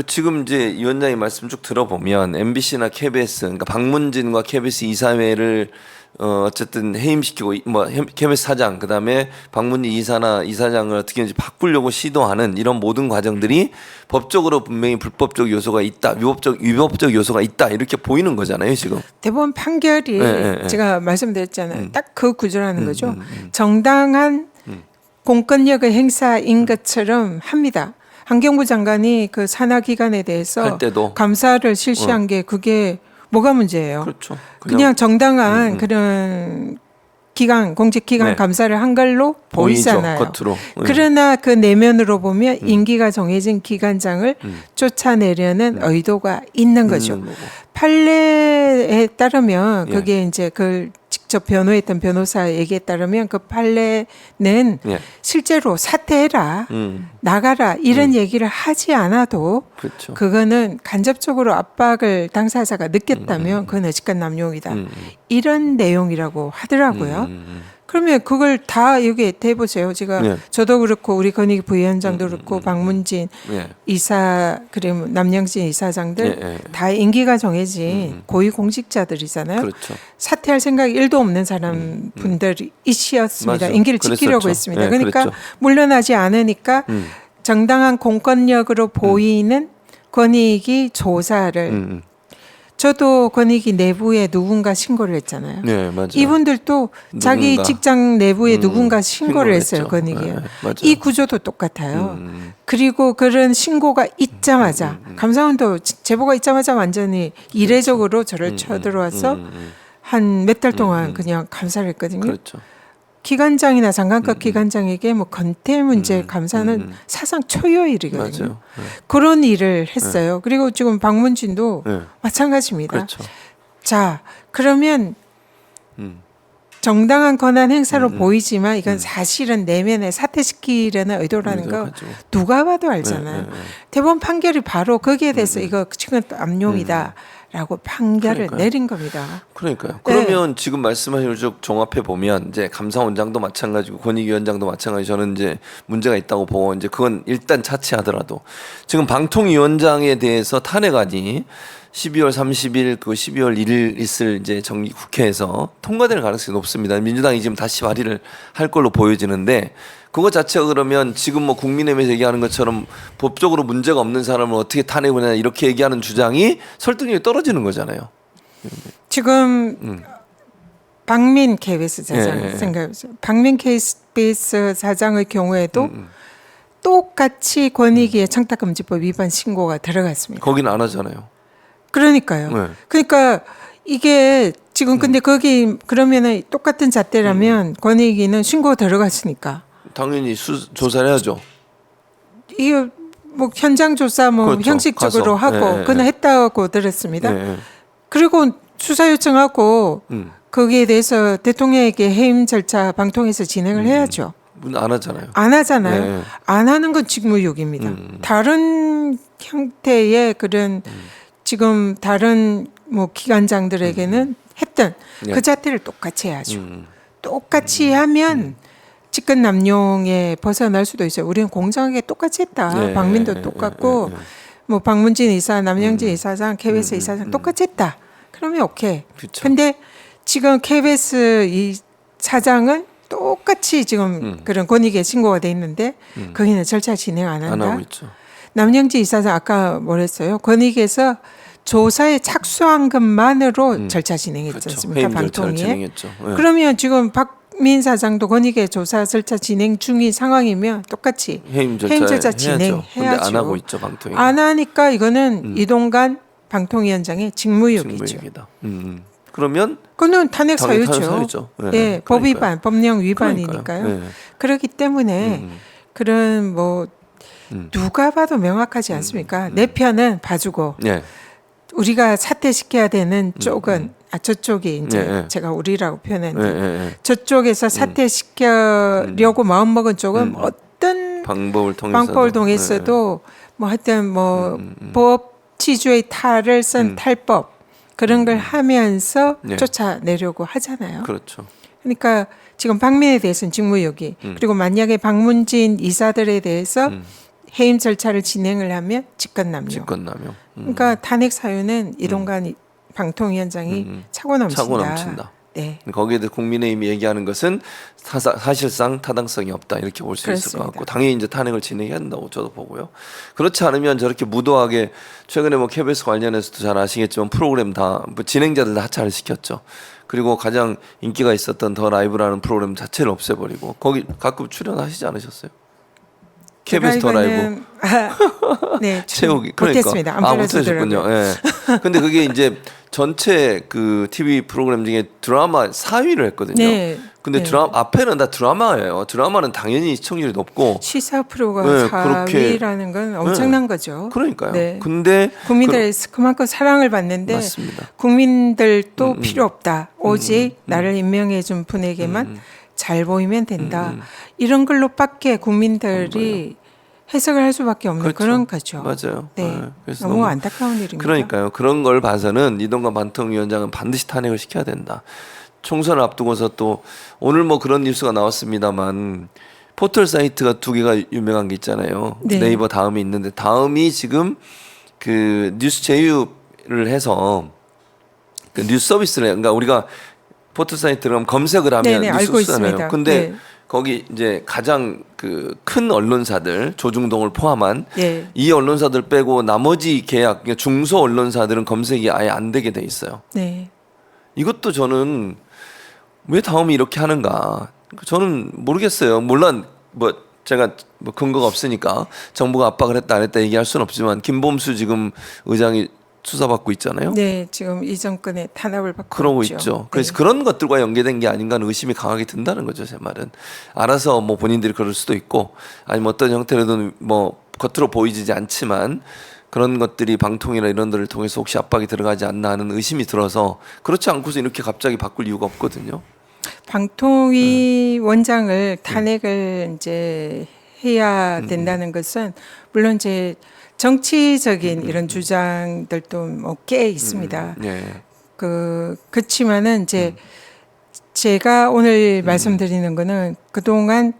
지금 이제 이 위원장님 말씀 쭉 들어보면 MBC나 KBS, 그러니까 박문진과 KBS 이사회를 어쨌든 해임시키고 뭐 KBS 사장, 그다음에 박문진 이사나 이사장을 어떻게든지 바꾸려고 시도하는 이런 모든 과정들이 법적으로 분명히 불법적 요소가 있다, 위법적 요소가 있다 이렇게 보이는 거잖아요 지금. 대법원 판결이 제가 말씀드렸잖아요. 딱 그 구조라는 거죠. 정당한 공권력의 행사인 것처럼 합니다. 환경부 장관이 그 산하 기관에 대해서 할 때도 감사를 실시한 게 그게 뭐가 문제예요? 그렇죠. 그냥 정당한 그런 기관, 공직기관 네. 감사를 한 걸로 보이잖아요. 보이죠, 겉으로. 그러나 그 내면으로 보면 임기가 정해진 기관장을 쫓아내려는 의도가 있는 거죠. 판례에 따르면 예. 그게 이제 그 직접 변호했던 변호사 얘기에 따르면 그 판례는 예. 실제로 사퇴해라, 나가라 이런 얘기를 하지 않아도 그렇죠. 그거는 간접적으로 압박을 당사자가 느꼈다면 그건 어지간 남용이다. 이런 내용이라고 하더라고요. 그러면 그걸 다 여기 대보세요. 제가 네. 저도 그렇고 우리 건희 부위원장도 그렇고 박문진 네. 이사 그리고 남영진 이사장들 네. 다 임기가 정해진 고위 공직자들이잖아요. 그렇죠. 사퇴할 생각이 1도 없는 사람 분들이시였습니다. 맞아. 임기를 지키려고 그랬었죠. 했습니다. 네, 그러니까 그랬죠. 물러나지 않으니까 정당한 공권력으로 보이는 권익위 조사를 저도 권익위 내부에 누군가 신고를 했잖아요. 네, 맞아요. 이분들도 자기 누군가. 직장 내부에 누군가 신고를 했어요. 했죠. 권익위에. 네, 맞아요. 이 구조도 똑같아요. 그리고 그런 신고가 있자마자 감사원도 제보가 있자마자 완전히 이례적으로 저를 쳐들어와서 한 몇 달 동안 그냥 감사를 했거든요. 그렇죠. 기관장이나 장관급 기관장에게 뭐 건태 문제 감사는 사상 초유일이거든요. 맞아요. 네. 그런 일을 했어요. 그리고 지금 박문진도 네. 마찬가지입니다. 그렇죠. 자, 그러면 정당한 권한 행사로 보이지만 이건 사실은 내면에 사퇴시키려는 의도라는 거 의도가지고. 누가 봐도 알잖아요. 대법원 판결이 바로 거기에 대해서 이거 지금 압용이다라고 판결을 그러니까요. 내린 겁니다. 그러니까요. 그러면 지금 말씀하신 걸 쭉 종합해 보면 이제 감사원장도 마찬가지고 권익위원장도 마찬가지. 저는 이제 문제가 있다고 보고 이제 그건 일단 차치하더라도 지금 방통위원장에 대해서 탄핵안이 12월 30일 그 12월 1일 있을 이제 정기 국회에서 통과될 가능성이 높습니다. 민주당이 지금 다시 발의를 할 걸로 보여지는데 그거 자체가 그러면 지금 뭐 국민의힘에서 얘기하는 것처럼 법적으로 문제가 없는 사람을 어떻게 탄핵을 하냐 이렇게 얘기하는 주장이 설득력이 떨어지는 거잖아요. 지금 박민 KBS 사장 예, 예. 생각해보세요. 박민 KBS 사장의 경우에도 똑같이 권익위의 청탁금지법 위반 신고가 들어갔습니다. 거기는 안 하잖아요. 그러니까요. 네. 그러니까 이게 지금 근데 거기 그러면은 똑같은 잣대라면 권익위는 신고 들어갔으니까 당연히 조사를 해야죠. 이거 뭐 현장 조사 뭐 그렇죠. 형식적으로 가서. 하고 네, 그는 네. 했다고 들었습니다. 네. 그리고 수사 요청하고 거기에 대해서 대통령에게 해임 절차 방통해서 진행을 해야죠. 안 하잖아요. 안 하잖아요. 네. 안 하는 건 직무유기입니다. 다른 형태의 그런 지금 다른 뭐 기관장들에게는 했던 네. 그 자태를 똑같이 해야죠. 똑같이 하면 직권 남용에 벗어날 수도 있어요. 우리는 공정하게 똑같이 했다. 네. 박민도 똑같고 뭐 박문진 이사, 남영진 이사장, KBS 이사장 똑같이 했다. 그러면 오케이. 그쵸. 근데 지금 KBS 이 사장은 똑같이 지금 그런 권익에 신고가 돼 있는데 거기는 절차 진행 안 안 한다. 하고 있죠. 남영진 이사장 아까 뭐랬어요? 권익에서 조사에 착수한 것만으로 절차 진행했지 그렇죠. 않습니까? 해임 절차를 방통위에. 진행했죠. 네. 그러면 지금 박민 사장도 권익의 조사 절차 진행 중인 상황이면 똑같이 해임 절차 해야죠. 진행해야죠. 근데 안 하고 있죠 방통위. 안 하니까 이거는 이동관 방통위원장의 직무유기죠. 직무유기다. 그러면 그거는 탄핵 당연히 사유죠. 탄핵 사유죠. 네. 예, 법 그러니까요. 위반, 법령 위반이니까요. 그러니까요. 네. 그렇기 때문에 그런 뭐 누가 봐도 명확하지 않습니까? 내 편은 봐주고 네. 우리가 사퇴시켜야 되는 쪽은 저쪽이 이제 네. 제가 우리라고 표현했는데 네. 저쪽에서 사퇴시키려고 마음먹은 쪽은 어떤 방법을 방법을 통해서도 뭐 하여튼 뭐 법치주의 탈을 쓴 탈법 그런 걸 하면서 네. 쫓아내려고 하잖아요. 그렇죠. 그러니까 지금 박민에 대해서는 직무유기 그리고 만약에 박문진 이사들에 대해서 해임 절차를 진행을 하면 직권남용. 직권남용. 그러니까 탄핵 사유는 이동관 방통위원장이 차고 넘친다. 차고 넘친다. 네. 거기에 대해 국민의힘이 얘기하는 것은 사실상 타당성이 없다 이렇게 볼 수 있을 것 같고 당연히 이제 탄핵을 진행해야 한다고 저도 보고요. 그렇지 않으면 저렇게 무도하게 최근에 뭐 KBS 관련해서도 잘 아시겠지만 프로그램 다뭐 진행자들 다 하차를 시켰죠. 그리고 가장 인기가 있었던 더 라이브라는 프로그램 자체를 없애버리고 거기 가끔 출연하시지 않으셨어요? KBS 더 라이브. 네, 채우기. 못했습니다. 안 못하셨군요. 예. 근데 그게 이제 전체 그 TV 프로그램 중에 드라마 4위를 했거든요. 네. 근데 드라마 앞에는 다 드라마예요. 드라마는 당연히 시청률이 높고 시사 프로가 네, 4위라는 건 엄청난 거죠. 그러니까요. 네. 근데 국민들의 그만큼 사랑을 받는데 맞습니다. 국민들도 필요 없다. 오직 나를 임명해 준 분에게만 잘 보이면 된다. 이런 걸로밖에 국민들이 해석을 할 수밖에 없는 그렇죠. 그런 거죠. 맞아요. 네. 네. 그래서 너무 안타까운 일입니다. 그러니까요. 그런 걸 봐서는 이동관 방통위원장은 반드시 탄핵을 시켜야 된다. 총선을 앞두고서 또 오늘 뭐 그런 뉴스가 나왔습니다만 포털 사이트가 2개가 유명한 게 있잖아요. 네. 네이버 다음이 있는데 다음이 지금 그 뉴스 제휴를 해서 그 뉴스 서비스를 그러니까 우리가 포털 사이트 들어가면 검색을 하면 네네, 알고 뉴스 쓰잖아요. 있습니다. 근데 네. 거기 이제 가장 그 큰 언론사들 조중동을 포함한 네. 이 언론사들 빼고 나머지 계약 그러니까 중소 언론사들은 검색이 아예 안 되게 돼 있어요. 네. 이것도 저는 왜 다음이 이렇게 하는가? 저는 모르겠어요. 물론 뭐 제가 뭐 근거가 없으니까 정부가 압박을 했다 안 했다 얘기할 수는 없지만 김범수 지금 의장이 수사받고 있잖아요. 네, 지금 이 정권의 탄압을 받고 그러고 있죠. 그래서 네. 그런 것들과 연계된 게 아닌가 하는 의심이 강하게 든다는 거죠. 제 말은 알아서 뭐 본인들이 그럴 수도 있고 아니면 어떤 형태로든 뭐 겉으로 보이지 않지만 그런 것들이 방통이나 이런 데를 통해서 혹시 압박이 들어가지 않나 하는 의심이 들어서 그렇지 않고서 이렇게 갑자기 바꿀 이유가 없거든요. 방통위 원장을 탄핵을 이제 해야 된다는 것은 물론 이제 정치적인 이런 주장들도 뭐 꽤 있습니다. 네. 그렇지만은 이제 제가 오늘 말씀드리는 거는 그동안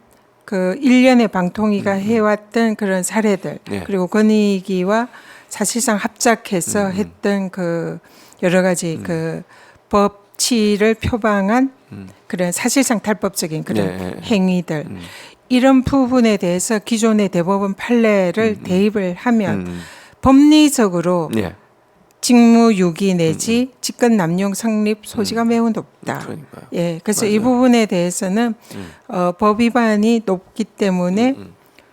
그 일련의 방통위가 해왔던 그런 사례들 네. 그리고 권익위와 사실상 합작해서 했던 그 여러 가지 그 법치를 표방한 그런 사실상 탈법적인 그런 네. 행위들 이런 부분에 대해서 기존의 대법원 판례를 대입을 하면 법리적으로 네. 직무유기 내지 직권남용 성립 소지가 매우 높다. 그러니까요. 예, 그래서 맞아요. 이 부분에 대해서는 법 위반이 높기 때문에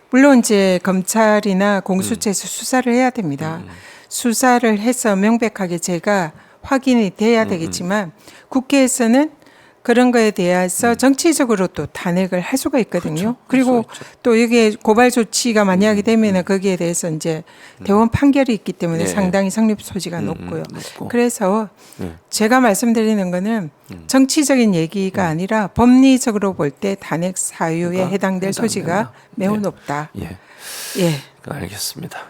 물론 이제 검찰이나 공수처에서 수사를 해야 됩니다. 수사를 해서 명백하게 제가 확인이 돼야 되겠지만 국회에서는 그런 거에 대해서 정치적으로 또 탄핵을 할 수가 있거든요. 그리고 또 이게 고발 조치가 만약에 되면은 거기에 대해서 이제 대법원 판결이 있기 때문에 네. 상당히 성립 소지가 높고요. 높고. 그래서 네. 제가 말씀드리는 거는 정치적인 얘기가 아니라 법리적으로 볼 때 탄핵 사유에 그러니까 해당될 소지가 해당된다. 매우 네. 높다. 예. 예. 알겠습니다.